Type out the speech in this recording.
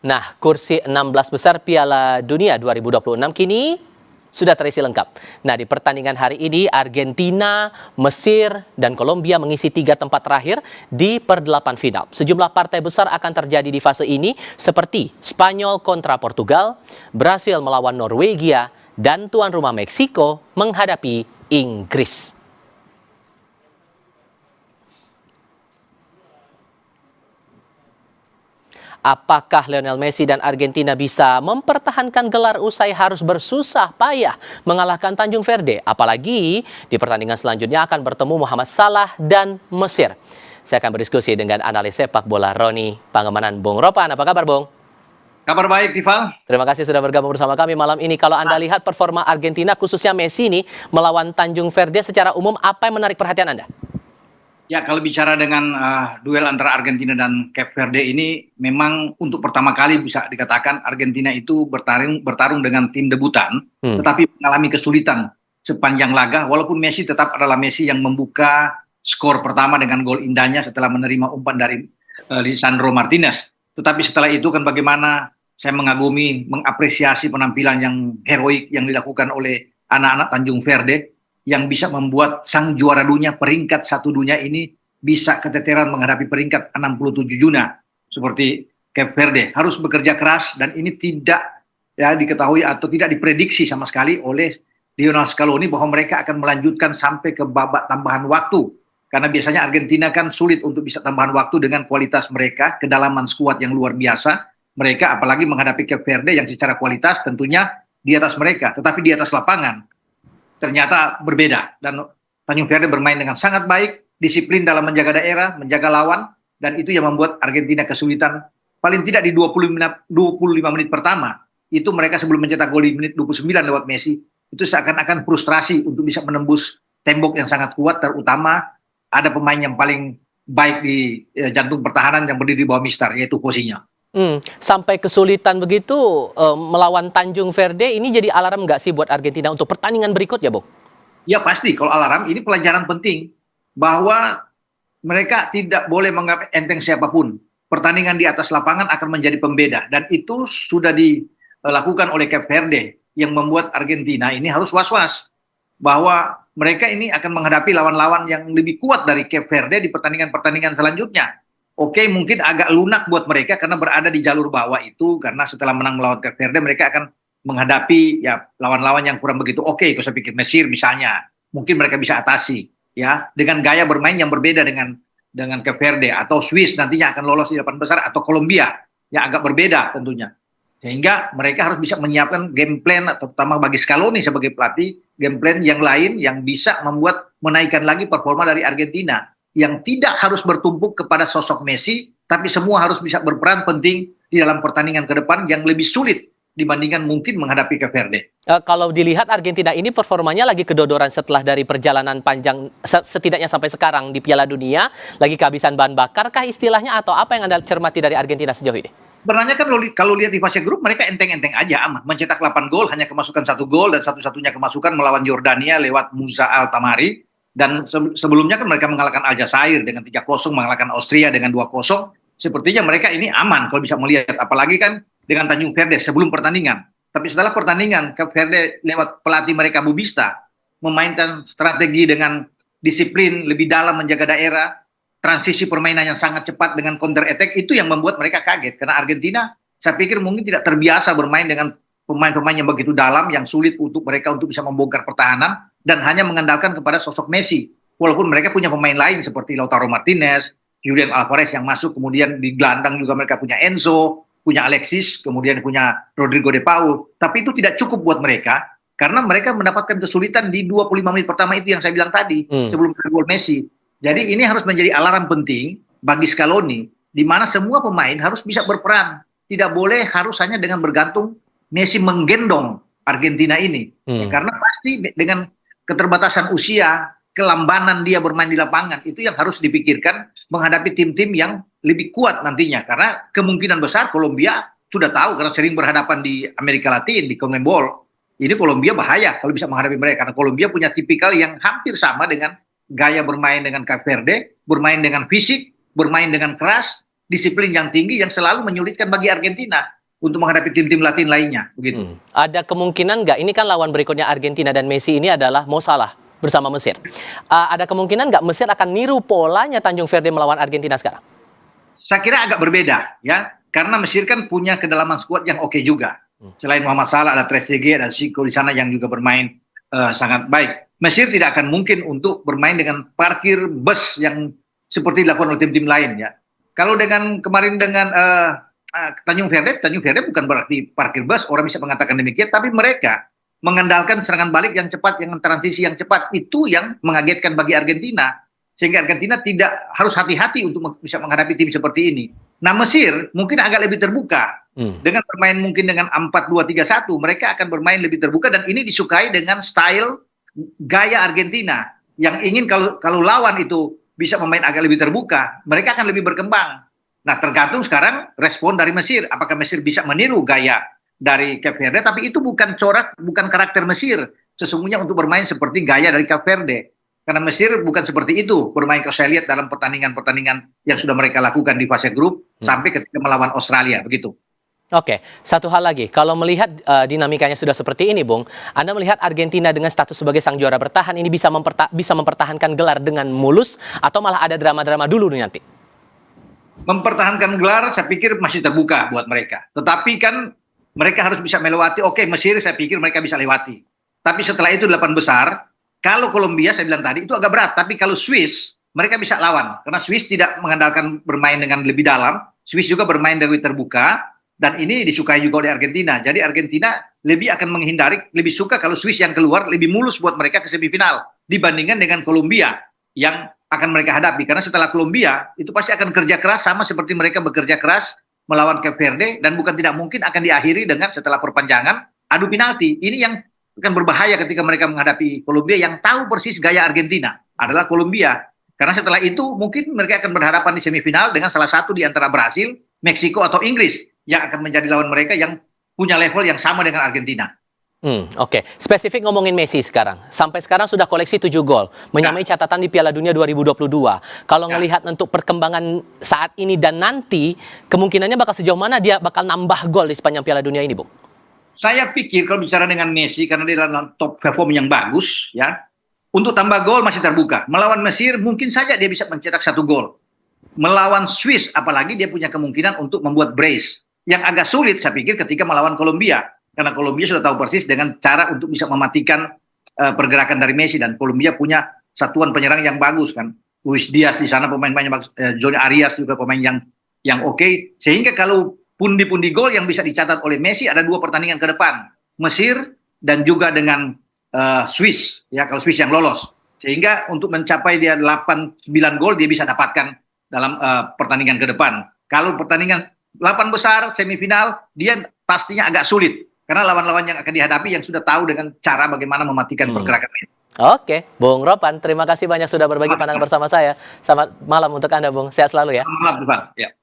Nah, kursi 16 besar Piala Dunia 2026 kini sudah terisi lengkap. Nah, di pertandingan hari ini Argentina, Mesir, dan Kolombia mengisi 3 tempat terakhir di per-8 final. Sejumlah partai besar akan terjadi di fase ini seperti Spanyol kontra Portugal, Brasil melawan Norwegia, dan tuan rumah Meksiko menghadapi Inggris. Apakah Lionel Messi dan Argentina bisa mempertahankan gelar usai harus bersusah payah mengalahkan Tanjung Verde? Apalagi di pertandingan selanjutnya akan bertemu Muhammad Salah dan Mesir. Saya akan berdiskusi dengan analis sepak bola Roni Pangemanan. Bung Ropan, apa kabar Bung? Kabar baik, Tifal. Terima kasih sudah bergabung bersama kami malam ini. Kalau Anda lihat performa Argentina, khususnya Messi ini melawan Tanjung Verde secara umum, apa yang menarik perhatian Anda? Ya, kalau bicara dengan duel antara Argentina dan Cape Verde ini, memang untuk pertama kali bisa dikatakan Argentina itu bertarung dengan tim debutan, tetapi mengalami kesulitan sepanjang laga, walaupun Messi tetap adalah Messi yang membuka skor pertama dengan gol indahnya setelah menerima umpan dari Lisandro Martinez. Tetapi setelah itu kan bagaimana saya mengagumi, mengapresiasi penampilan yang heroik yang dilakukan oleh anak-anak Tanjung Verde, yang bisa membuat sang juara dunia peringkat 1 dunia ini bisa keteteran menghadapi peringkat 67 dunia seperti Cape Verde. Harus bekerja keras dan ini tidak diketahui atau tidak diprediksi sama sekali oleh Lionel Scaloni bahwa mereka akan melanjutkan sampai ke babak tambahan waktu. Karena biasanya Argentina kan sulit untuk bisa tambahan waktu dengan kualitas mereka, kedalaman skuad yang luar biasa. Mereka apalagi menghadapi Cape Verde yang secara kualitas tentunya di atas mereka, tetapi di atas lapangan ternyata berbeda, dan Tanjung Verde bermain dengan sangat baik, disiplin dalam menjaga daerah, menjaga lawan, dan itu yang membuat Argentina kesulitan paling tidak di 25 menit pertama. Itu mereka sebelum mencetak gol di menit 29 lewat Messi, itu seakan-akan frustrasi untuk bisa menembus tembok yang sangat kuat, terutama ada pemain yang paling baik di jantung pertahanan yang berdiri di bawah Mister, yaitu Coutinho. Sampai kesulitan begitu melawan Tanjung Verde, ini jadi alarm nggak sih buat Argentina untuk pertandingan berikutnya, Bung? Ya pasti, kalau alarm ini pelajaran penting bahwa mereka tidak boleh menganggap enteng siapapun. Pertandingan di atas lapangan akan menjadi pembeda, dan itu sudah dilakukan oleh Cape Verde yang membuat Argentina ini harus was-was bahwa mereka ini akan menghadapi lawan-lawan yang lebih kuat dari Cape Verde di pertandingan-pertandingan selanjutnya. Oke, mungkin agak lunak buat mereka karena berada di jalur bawah itu, karena setelah menang melawan Cape Verde mereka akan menghadapi lawan-lawan yang kurang begitu oke. Kalau saya pikir Mesir misalnya, mungkin mereka bisa atasi ya dengan gaya bermain yang berbeda dengan Cape Verde, atau Swiss nantinya akan lolos di 8 besar, atau Kolombia yang agak berbeda tentunya. Sehingga mereka harus bisa menyiapkan game plan, terutama bagi Scaloni sebagai pelatih, game plan yang lain yang bisa membuat menaikkan lagi performa dari Argentina, yang tidak harus bertumpuk kepada sosok Messi, tapi semua harus bisa berperan penting di dalam pertandingan ke depan yang lebih sulit dibandingkan mungkin menghadapi Cape Verde. Kalau dilihat Argentina ini performanya lagi kedodoran setelah dari perjalanan panjang, setidaknya sampai sekarang di Piala Dunia, lagi kehabisan bahan bakar kah istilahnya, atau apa yang Anda cermati dari Argentina sejauh ini? Sebenarnya kan kalau lihat di fase grup mereka enteng-enteng aja, aman. Mencetak 8 gol, hanya kemasukan 1 gol, dan satu-satunya kemasukan melawan Yordania lewat Musa Al-Tamari. Dan sebelumnya kan mereka mengalahkan Aljazair dengan 3-0, mengalahkan Austria dengan 2-0. Sepertinya mereka ini aman kalau bisa melihat. Apalagi kan dengan Tanjung Verde sebelum pertandingan. Tapi setelah pertandingan, Cape Verde lewat pelatih mereka Bubista memainkan strategi dengan disiplin, lebih dalam menjaga daerah, transisi permainan yang sangat cepat dengan counter attack, itu yang membuat mereka kaget. Karena Argentina, saya pikir mungkin tidak terbiasa bermain dengan pemain-pemain yang begitu dalam, yang sulit untuk mereka untuk bisa membongkar pertahanan, dan hanya mengandalkan kepada sosok Messi. Walaupun mereka punya pemain lain seperti Lautaro Martinez, Julian Alvarez yang masuk, kemudian di gelandang juga mereka punya Enzo, punya Alexis, kemudian punya Rodrigo de Paul. Tapi itu tidak cukup buat mereka, karena mereka mendapatkan kesulitan di 25 menit pertama itu yang saya bilang tadi, sebelum gol Messi. Jadi ini harus menjadi alarm penting bagi Scaloni, di mana semua pemain harus bisa berperan. Tidak boleh harus hanya dengan bergantung Messi menggendong Argentina ini. Karena pasti dengan keterbatasan usia, kelambanan dia bermain di lapangan, itu yang harus dipikirkan menghadapi tim-tim yang lebih kuat nantinya. Karena kemungkinan besar Kolombia sudah tahu, karena sering berhadapan di Amerika Latin, di CONMEBOL. Ini Kolombia bahaya kalau bisa menghadapi mereka, karena Kolombia punya tipikal yang hampir sama dengan gaya bermain dengan Cape Verde, bermain dengan fisik, bermain dengan keras, disiplin yang tinggi yang selalu menyulitkan bagi Argentina untuk menghadapi tim-tim Latin lainnya. Begitu. Ada kemungkinan nggak, ini kan lawan berikutnya Argentina dan Messi ini adalah Mo Salah bersama Mesir. Ada kemungkinan nggak Mesir akan niru polanya Tanjung Verde melawan Argentina sekarang? Saya kira agak berbeda ya, karena Mesir kan punya kedalaman skuad yang oke juga. Selain Muhammad Salah ada Ter Stegen, ada Zico di sana yang juga bermain sangat baik. Mesir tidak akan mungkin untuk bermain dengan parkir bus yang seperti dilakukan oleh tim-tim lain ya. Kalau dengan kemarin dengan Tanjung Verde bukan berarti parkir bus, orang bisa mengatakan demikian, tapi mereka mengandalkan serangan balik yang cepat, yang transisi yang cepat, itu yang mengagetkan bagi Argentina, sehingga Argentina tidak harus hati-hati untuk bisa menghadapi tim seperti ini. Nah Mesir mungkin agak lebih terbuka, dengan bermain mungkin dengan 4-2-3-1, mereka akan bermain lebih terbuka, dan ini disukai dengan style gaya Argentina, yang ingin kalau lawan itu bisa bermain agak lebih terbuka, mereka akan lebih berkembang. Nah, tergantung sekarang respon dari Mesir. Apakah Mesir bisa meniru gaya dari Cape Verde? Tapi itu bukan corak, bukan karakter Mesir. Sesungguhnya untuk bermain seperti gaya dari Cape Verde. Karena Mesir bukan seperti itu bermain, kalau saya lihat dalam pertandingan-pertandingan yang sudah mereka lakukan di fase grup sampai ketika melawan Australia, begitu. Oke, satu hal lagi. Kalau melihat dinamikanya sudah seperti ini, Bung, Anda melihat Argentina dengan status sebagai sang juara bertahan ini bisa mempertahankan gelar dengan mulus atau malah ada drama-drama dulu nih nanti? Mempertahankan gelar saya pikir masih terbuka buat mereka. Tetapi kan mereka harus bisa melewati, oke Mesir saya pikir mereka bisa lewati. Tapi setelah itu 8 besar, kalau Kolombia saya bilang tadi itu agak berat. Tapi kalau Swiss, mereka bisa lawan. Karena Swiss tidak mengandalkan bermain dengan lebih dalam. Swiss juga bermain lebih terbuka. Dan ini disukai juga oleh Argentina. Jadi Argentina lebih akan menghindari, lebih suka kalau Swiss yang keluar lebih mulus buat mereka ke semifinal. Dibandingkan dengan Kolombia yang akan mereka hadapi, karena setelah Kolombia itu pasti akan kerja keras sama seperti mereka bekerja keras melawan Cape Verde, dan bukan tidak mungkin akan diakhiri dengan setelah perpanjangan adu penalti. Ini yang akan berbahaya ketika mereka menghadapi Kolombia yang tahu persis gaya Argentina adalah Kolombia, karena setelah itu mungkin mereka akan berhadapan di semifinal dengan salah satu di antara Brasil, Meksiko atau Inggris yang akan menjadi lawan mereka yang punya level yang sama dengan Argentina. Oke. Spesifik ngomongin Messi sekarang. Sampai sekarang sudah koleksi 7 gol. Menyamai catatan di Piala Dunia 2022. Kalau ngelihat untuk perkembangan saat ini dan nanti, kemungkinannya bakal sejauh mana dia bakal nambah gol di sepanjang Piala Dunia ini, Bung? Saya pikir kalau bicara dengan Messi, karena dia dalam top perform yang bagus, ya, untuk tambah gol masih terbuka. Melawan Mesir mungkin saja dia bisa mencetak 1 gol. Melawan Swiss, apalagi dia punya kemungkinan untuk membuat brace. Yang agak sulit saya pikir ketika melawan Kolombia. Karena Kolombia sudah tahu persis dengan cara untuk bisa mematikan pergerakan dari Messi, dan Kolombia punya satuan penyerang yang bagus kan. Luis Diaz di sana pemain-pemainnya bagus, Johnny Arias juga pemain yang oke. Sehingga kalau pundi-pundi gol yang bisa dicatat oleh Messi ada 2 pertandingan ke depan, Mesir dan juga dengan Swiss ya, kalau Swiss yang lolos. Sehingga untuk mencapai dia 8-9 gol dia bisa dapatkan dalam pertandingan ke depan. Kalau pertandingan 8 besar semifinal dia pastinya agak sulit. Karena lawan-lawan yang akan dihadapi yang sudah tahu dengan cara bagaimana mematikan pergerakan ini. Oke, Bung Ropan, terima kasih banyak sudah berbagi pandangan bersama saya. Selamat malam untuk Anda, Bung. Sehat selalu ya. Selamat malam, Bang. Ya.